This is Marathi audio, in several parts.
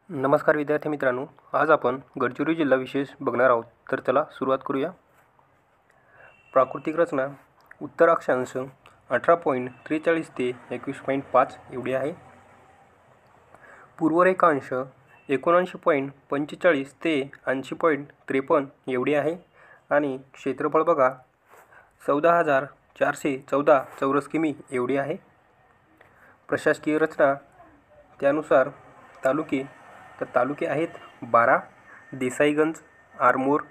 नमस्कार विद्यार्थी मित्रांनो, आज आपण गडचिरोली जिल्हा विशेष बघणार आहोत। तर चला सुरुवात करूया। प्राकृतिक रचना उत्तर अक्षांश 18.43 ते 21.5 एवढी आहे। पूर्व रेखांश 79.45 ते 80.53 एवढी आहे आणि क्षेत्रफळ बघा 14,414 चौरस किमी एवढी आहे। प्रशासकीय रचना त्यानुसार तालुके आहेत 12: देसाईगंज, आरमोर,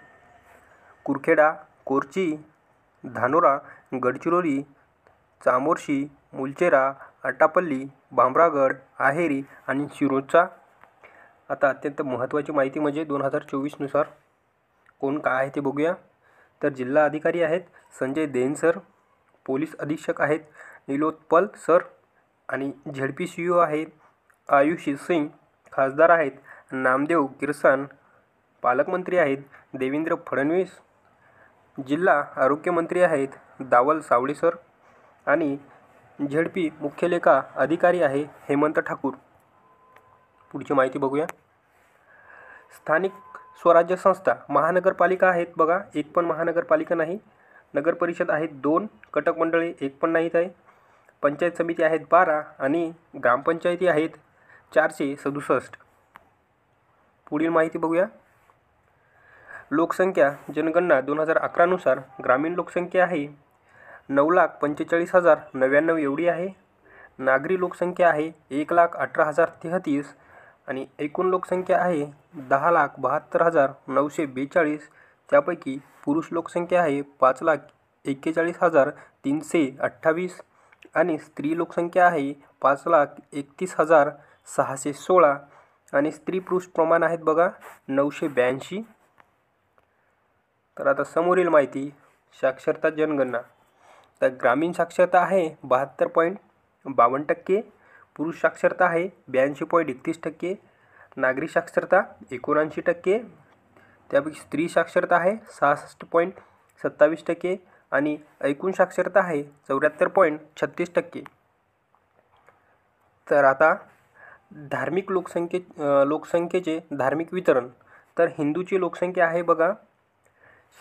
कुरखेडा, कोरची, धानोरा, गडचिरोली, चामोर्शी, मुलचेरा, अट्टापल्ली, भामरागड, आहेरी आणि शिरोळचा। आता अत्यंत महत्त्वाची माहिती म्हणजे 2024 नुसार कोण काय आहे ते बघूया। तर जिल्हा अधिकारी आहेत संजय देन सर, पोलीस अधीक्षक आहेत नीलोत्पल सर आणि झेडपीसीओ आहेत आयुष सिंग, खासदार आहेत नामदेव किरसान, पालकमंत्री आहेत देवेंद्र फडणवीस, जिल्हा आरोग्यमंत्री आहेत दावल सावळे सर आणि झेडपी मुख्य लेखा अधिकारी आहे हेमंत ठाकूर। पुढची माहिती बघूया। स्थानिक स्वराज्य संस्था महानगरपालिका आहेत बघा, एक पण महानगरपालिका नाही। नगर परिषद आहेत 2, कटक मंडळे एक पण नाहीत आहे। पंचायत समिती आहेत 12 आणि ग्रामपंचायती आहेत 467। पुढील माहिती बघूया। लोकसंख्या जनगणना 2011 नुसार ग्रामीण लोकसंख्या आहे 9,45,099 एवढी आहे। नागरी लोकसंख्या आहे 1,18,033 आणि एकूण लोकसंख्या आहे 10,72,942। त्यापैकी पुरुष लोकसंख्या आहे 5,41,328 आणि स्त्री लोकसंख्या आहे 5,31,616 आणि स्त्री पुरुष प्रमाण आहेत बघा 982। तर आता समोरील माहिती साक्षरता जनगणना। तर ग्रामीण साक्षरता आहे 72.52%, पुरुष साक्षरता आहे 82.31%, नागरी साक्षरता 79%, त्यापैकी स्त्री साक्षरता आहे 66.27% आणि एकूण साक्षरता आहे 74.36%। तर आता धार्मिक लोकसंख्येचे धार्मिक वितरण। तर हिंदूची लोकसंख्या आहे बघा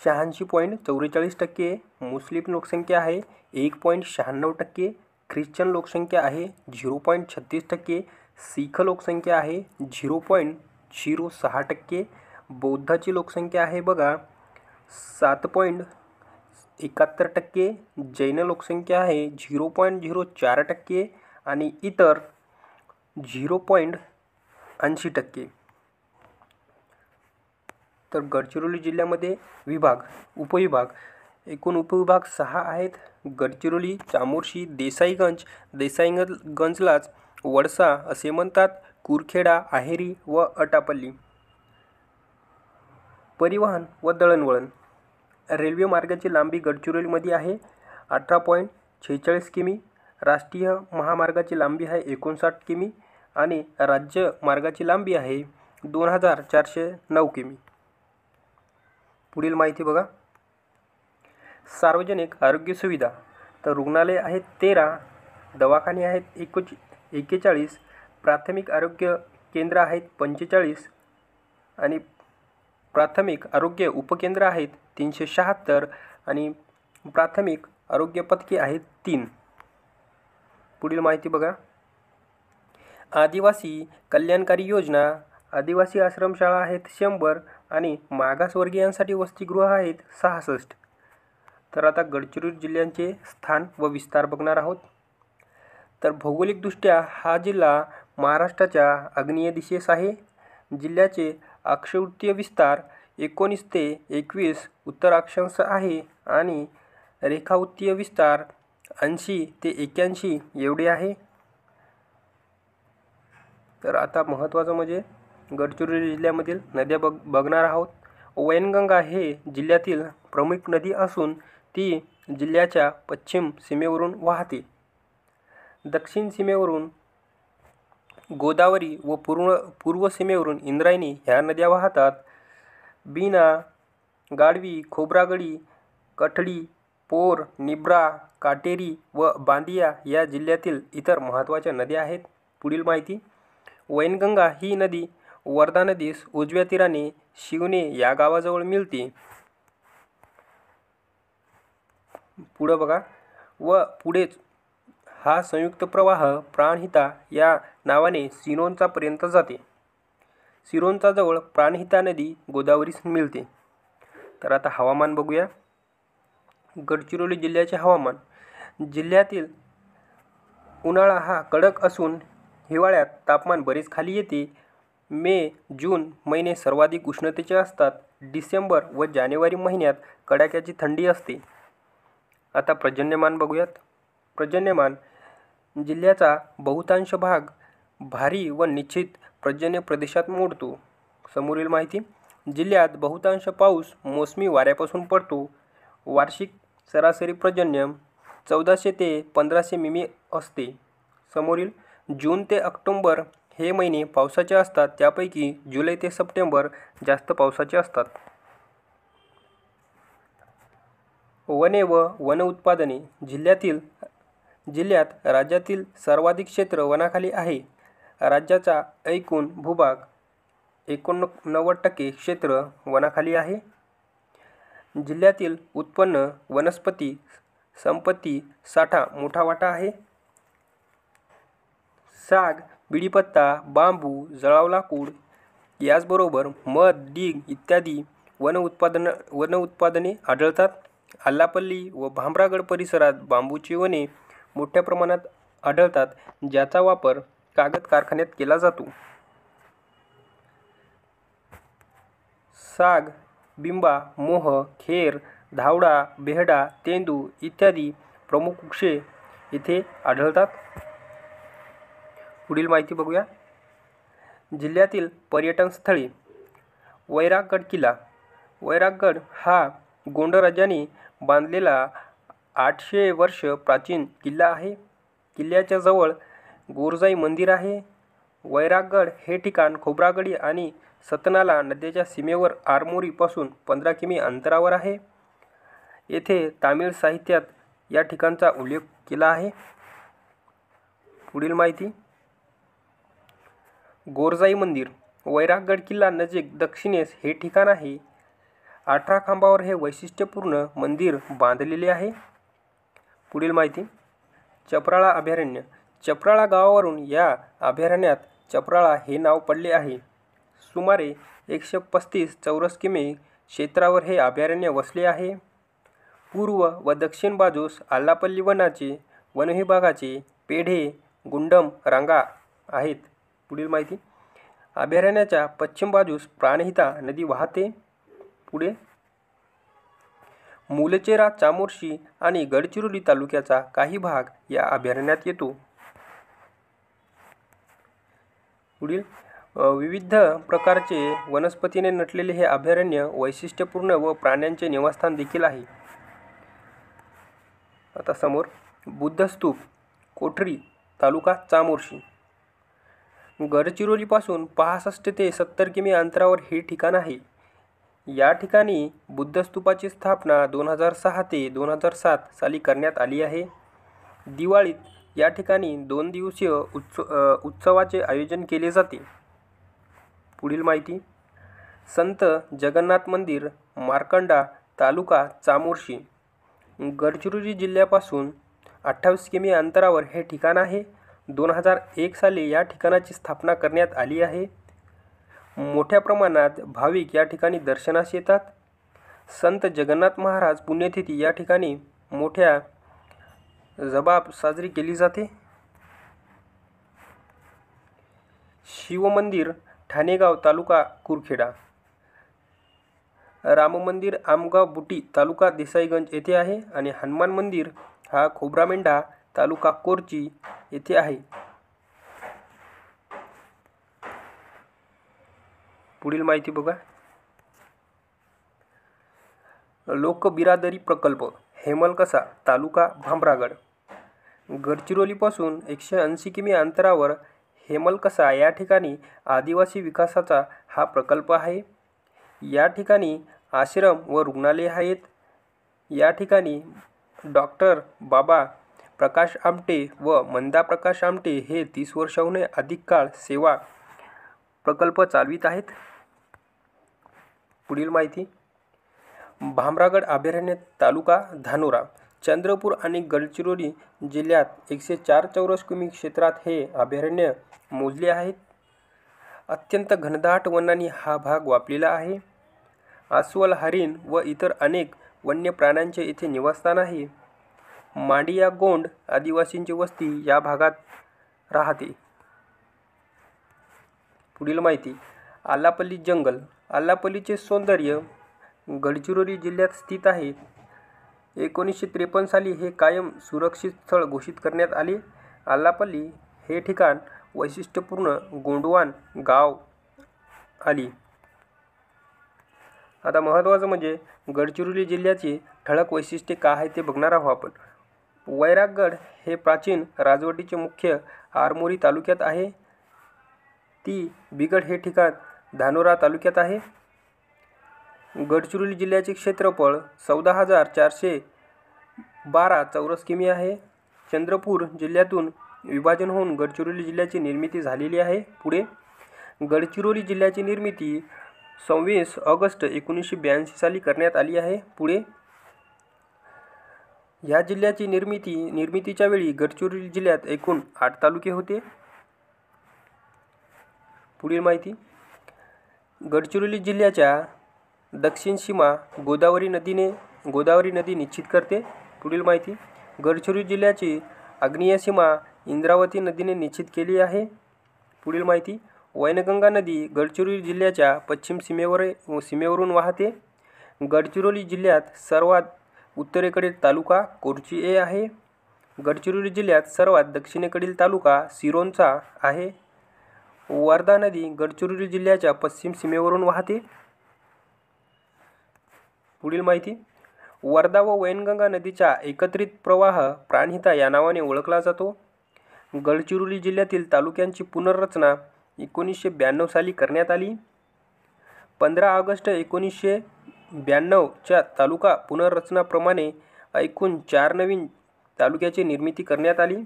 86.44%, मुस्लिम लोकसंख्या आहे 1.96%, ख्रिश्चन लोकसंख्या आहे 0.36%, शीख लोकसंख्या आहे 0.06%, बौद्धाची लोकसंख्या आहे बघा 7.71%, जैन लोकसंख्या आहे 0.04% आणि इतर 0.80%। तर गडचिरोली जिल्ह्यामध्ये उपविभाग एकूण उपविभाग 6 आहेत। गडचिरोली, चामोर्शी, देसाईगंजलाच वडसा असे म्हणतात, कुरखेडा, आहेरी व अट्टापल्ली। परिवहन व दळणवळण। रेल्वे मार्गाची लांबी गडचिरोलीमध्ये आहे 18.46 किमी, राष्ट्रीय महामार्गाची लांबी आहे 59 किमी आणि राज्य मार्गाची लांबी आहे 2,409 किमी। पुढील माहिती बघा। सार्वजनिक आरोग्य सुविधा। तर रुग्णालय आहेत 13, दवाखाने आहेत 41, प्राथमिक आरोग्य केंद्र आहेत 45 आणि प्राथमिक आरोग्य उपकेंद्र आहेत 376 आणि प्राथमिक आरोग्य पथके आहेत 3। पुढील माहिती बघा। आदिवासी कल्याणकारी योजना। आदिवासी आश्रमशाळा आहेत 100 आणि मागासवर्गीयांसाठी वसतिगृह आहेत 66। तर आता गडचिरोली जिल्ह्याचे स्थान व विस्तार बघणार आहोत। तर भौगोलिकदृष्ट्या हा जिल्हा महाराष्ट्राच्या आग्नेय दिशेस आहे। जिल्ह्याचे अक्षांशीय विस्तार 19 ते 21 उत्तर अक्षांश आहे आणि रेखावृत्तीय विस्तार 80 ते 81 एवढे आहे। तर आता महत्त्वाचं म्हणजे गडचिरोली जिल्ह्यामधील नद्या बघणार आहोत। वैनगंगा हे जिल्ह्यातील प्रमुख नदी असून ती जिल्ह्याच्या पश्चिम सीमेवरून वाहते। दक्षिण सीमेवरून गोदावरी व पूर्व सीमेवरून इंद्रायणी ह्या नद्या वाहतात। बीना, गाढवी, खोब्रागडी, कठडी, पोर, निब्रा, काटेरी व बांदिया या जिल्ह्यातील इतर महत्त्वाच्या नद्या आहेत। पुढील माहिती। वैनगंगा ही नदी वर्धा नदीस उजव्या तीराने शिवणे या गावाजवळ मिळते. पुढं बघा, व पुढेच हा संयुक्त प्रवाह प्राणहिता या नावाने सिरोंचा पर्यंत जाते. सिरोंचा जवळ प्राणहिता नदी गोदावरीस मिळते. तर आता हवामान बघूया. गडचिरोली जिल्ह्याचे हवामान. जिल्ह्यातील उन्हाळा हा कडक असून हिवाळ्यात तापमान बरेच खाली येते. मे जून महिने सर्वाधिक उष्णतेचे असतात. डिसेंबर व जानेवारी महिन्यात कडाक्याची थंडी असते. आता पर्जन्यमान बघूयात. पर्जन्यमान. जिल्ह्याचा बहुतांश भाग भारी व निश्चित पर्जन्य प्रदेशात मोडतो. समोरील माहिती. जिल्ह्यात बहुतांश पाऊस मोसमी वाऱ्यापासून पडतो. वार्षिक सरासरी पर्जन्य 1400 ते 1500 मिमी असते. समोरील. जून ते ऑक्टोबर हे महिने पावसाचे असतात. त्यापैकी जुलै ते सप्टेंबर जास्त पावसाचे असतात. वने व वन उत्पादने. जिल्ह्यात राज्यातील सर्वाधिक क्षेत्र वनाखाली आहे. राज्याचा एकूण भूभाग 89% क्षेत्र वनाखाली आहे. जिल्ह्यातील उत्पन्न वनस्पती संपत्ती साठा मोठा वाटा आहे. साग, बिडीपत्ता, बांबू, जळाऊ लाकूड याचबरोबर मध, डीग इत्यादी वन उत्पादने आढळतात. आल्लापल्ली व भामरागड परिसरात बांबूची वने मोठ्या प्रमाणात आढळतात, ज्याचा वापर कागद कारखान्यात केला जातो. साग, बिंबा, मोह, खेर, धावडा, बेहडा, तेंदू इत्यादी प्रमुख वृक्षे येथे आढळतात. पुढील माहिती बघूया. जिल्ह्यातील पर्यटन स्थळे. वैरागगड किल्ला. वैरागगड हा गोंड राजांनी बांधलेला 800 वर्ष प्राचीन किल्ला आहे. किल्ल्याच्या जवळ गोरजाई मंदिर आहे. वैरागगड हे ठिकाण खोब्रागडी आणि सतनाला नद्याच्या सीमेवर आरमोरी पासून 15 किमी अंतरावर आहे. येथे तामिळ साहित्यात या ठिकाणचा उल्लेख केला आहे. पुढील माहिती. गोरजाई मंदिर. वैरागगड किल्ला नजीक दक्षिणेस हे ठिकाण आहे. 18 खांबावर हे वैशिष्ट्यपूर्ण मंदिर बांधलेले आहे. पुढील माहिती. चपराळा अभयारण्य. चपराळा गावावरून या अभयारण्यात चपराळा हे नाव पडले आहे. सुमारे 135 चौरस किमी क्षेत्रावर हे अभयारण्य वसले आहे. पूर्व व दक्षिण बाजूस आल्लापल्ली वनविभागाचे पेढे गुंडम रांगा आहेत. पुढील माहिती. अभयारण्याच्या पश्चिम बाजूस प्राणहिता नदी वाहते. पुढे. मुलचेरा, चामोर्शी आणि गडचिरोली तालुक्याचा काही भाग या अभयारण्यात येतो. पुढील. विविध प्रकारचे वनस्पतीने नटलेले हे अभयारण्य वैशिष्ट्यपूर्ण व प्राण्यांचे निवासस्थान देखील आहे. आता समोर. बुद्धस्तूप. कोठरी, तालुका चामोर्शी. गडचिरोलीपासून 65 ते 70 किमी अंतरावर हे ठिकाण आहे. या ठिकाणी बुद्धस्तूपाची स्थापना 2006 ते 2007 साली करण्यात आली आहे. दिवाळीत या ठिकाणी 2 दिवसीय उत्सवाचे आयोजन केले जाते. पुढील माहिती. संत जगन्नाथ मंदिर, मार्कंडा, तालुका चामोर्शी. गडचिरोली जिल्ह्यापासून 28 किमी अंतरावर हे ठिकाण आहे. 2001 साली या ठिकाणाची स्थापना करण्यात आली आहे. मोठ्या प्रमाणात भाविक या ठिकाणी दर्शनास येतात. संत जगन्नाथ महाराज पुण्यतिथी या ठिकाणी मोठ्या जबाब साजरी केली जाते. शिवमंदिर, ठाणेगाव, तालुका कुरखेडा. राम मंदिर आमगाव बुटी, तालुका देसाईगंज येथे आहे. आणि हनुमान मंदिर हा खोब्रामेंढा, तालुका कोरची येथे आहे. पुढील माहिती बघा. लोकबिरादरी प्रकल्प. हेमलकसा, तालुका भामरागड. गडचिरोलीपासून 180 किमी अंतरावर हेमलकसा या ठिकाणी आदिवासी विकासाचा हा प्रकल्प आहे. या ठिकाणी आश्रम व रुग्णालय आहेत. या ठिकाणी डॉक्टर बाबा प्रकाश आमटे व मंदा प्रकाश आमटे हे 30 वर्षांहून अधिक काळ सेवा प्रकल्प चालवित आहेत? पुढील माहिती, भामरागड अभयारण्य तालुका धानोरा, चंद्रपूर आणि गडचिरोली जिल्ह्यात 104 चौरस किमी क्षेत्रात हे अभयारण्य मोजले आहेत. अत्यंत घनदाट वनांनी हा भाग व्यापलेला आहे. अस्वल, हरिण व इतर अनेक वन्य प्राण्यांचे येथे निवासस्थान आहे. मांडिया गोंड आदिवासींची वस्ती या भागात राहते. पुढील माहिती, आलापल्ली जंगल. आलापल्लीचे सौंदर्य गडचिरोली जिल्ह्यात स्थित आहे. 1953 साली हे कायम सुरक्षित स्थळ घोषित करण्यात आले. आलापल्ली हे ठिकाण वैशिष्ट्यपूर्ण गोंडवान गाव आली. आता महत्त्वाचं म्हणजे गडचिरोली जिल्ह्याची ठळक वैशिष्ट्ये काय आहे ते बघणार आहोत आपण. वैरागगड हे प्राचीन राजवटीचे मुख्य आरमोरी तालुक्यात आहे. ती बिगड हे ठिकाण धानोरा तालुक्यात आहे. गडचिरोली जिल्ह्याचे क्षेत्रफळ 14,412 चौरस किमी आहे. चंद्रपूर जिल्ह्यातून विभाजन होऊन गडचिरोली जिल्ह्याची निर्मिती झालेली आहे. पुढे, गडचिरोली जिल्ह्याची निर्मिती 26 ऑगस्ट 1982 साली करण्यात आली आहे. पुढे, या जिल्ह्याची निर्मितीच्या वेळी गडचिरोली जिल्ह्यात एकूण 8 तालुके होते. पुढील माहिती, गडचिरोली जिल्ह्याच्या दक्षिण सीमा गोदावरी नदी निश्चित करते. पुढील माहिती, गडचिरोली जिल्ह्याची आग्नेय सीमा इंद्रावती नदीने निश्चित केली आहे. पुढील माहिती, वैनगंगा नदी गडचिरोली जिल्ह्याच्या पश्चिम सीमेवरून वाहते. गडचिरोली जिल्ह्यात सर्वात उत्तरेकडील तालुका कोरची आहे. गडचिरोली जिल्ह्यात सर्वात दक्षिणेकडील तालुका सिरोंचा आहे. वर्धा नदी गडचिरोली जिल्ह्याच्या पश्चिम सीमेवरून वाहते. पुढील माहिती, वर्धा व वैनगंगा नदीचा एकत्रित प्रवाह प्राणहिता या नावाने ओळखला जातो. गडचिरोली जिल्ह्यातील तालुक्यांची पुनर्रचना 1992 साली करण्यात आली. 15 ऑगस्ट 1992 च्या तालुका पुनर्रचनाप्रमाणे एकूण 4 नवीन तालुक्याची निर्मिती करण्यात आली.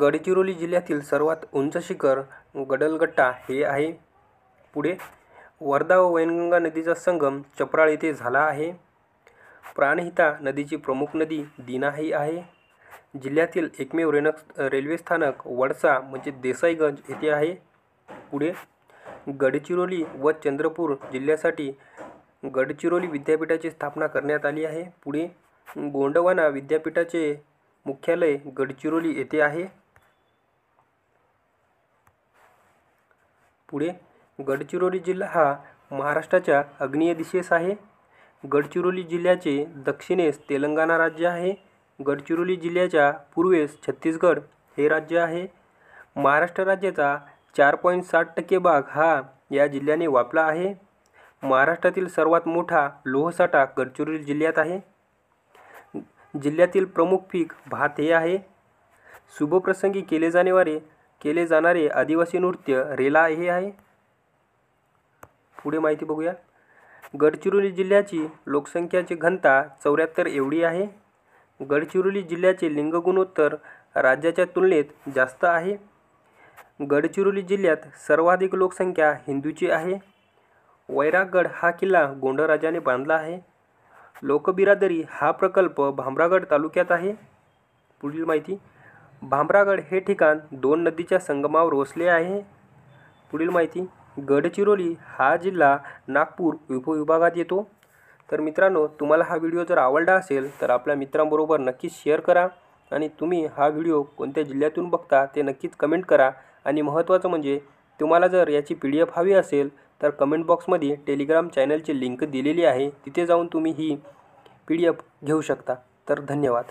गडचिरोली जिल्ह्यातील सर्वात उंच शिखर गडलगट्टा हे आहे. पुढे, वर्धा व वैनगंगा नदीचा संगम चपराळ येथे झाला आहे. प्राणहिता नदीची प्रमुख नदी दिना ही आहे. जिल्ह्यातील एकमेव रेल्वे स्थानक वडसा म्हणजे देसाईगंज येथे आहे. पुढे, गडचिरोली व चंद्रपूर जिल्ह्यासाठी गडचिरोली विद्यापीठाची स्थापना करण्यात आली आहे. पुढे, गोंडवाना विद्यापीठाचे मुख्यालय गडचिरोली येथे आहे. पुढे, गडचिरोली जिल्हा हा महाराष्ट्राच्या आग्नेय दिशेस आहे. गडचिरोली जिल्ह्याचे दक्षिणेस तेलंगणा राज्य आहे. गडचिरोली जिल्ह्याच्या पूर्वेस छत्तीसगड हे राज्य आहे. महाराष्ट्र राज्याचा 4.7% भाग हा या जिल्ह्याने व्यापला आहे. महाराष्ट्रातील सर्वात मोठा लोहसाठा गडचिरोली जिल्ह्यात आहे. जिल्ह्यातील प्रमुख पीक भात हे आहे. शुभप्रसंगी केले जाणारे आदिवासी नृत्य रेला हे आहे. पुढे माहिती बघूया. गडचिरोली जिल्ह्याची लोकसंख्याची घनता 74 एवढी आहे. गडचिरोली जिल्ह्याचे लिंग गुणोत्तर राज्याच्या तुलनेत जास्त आहे. गडचिरोली जिल्ह्यात सर्वाधिक लोकसंख्या हिंदूची आहे. वैरागगड हा किल्ला गोंडराजाने बांधला आहे. लोकबिरादरी हा प्रकल्प भामरागड तालुक्यात आहे. पुढील माहिती, भामरागड हे ठिकाण 2 नदीच्या संगमावर वसले आहे. पुढील माहिती, गडचिरोली हा जिल्हा नागपूर उपविभागात येतो. तर मित्रांनो, तुम्हाला हा व्हिडिओ जर आवडला असेल तर आपल्या मित्रांबरोबर नक्कीच शेअर करा आणि तुम्ही हा व्हिडिओ कोणत्या जिल्ह्यातून बघता ते नक्कीच कमेंट करा. आणि महत्त्वाचं म्हणजे तुम्हाला जर याची PDF हवी असेल तर कमेंट बॉक्समध्ये टेलिग्राम चॅनलची लिंक दिलेली आहे. तिथे जाऊन तुम्ही ही PDF घेऊ शकता. तर धन्यवाद.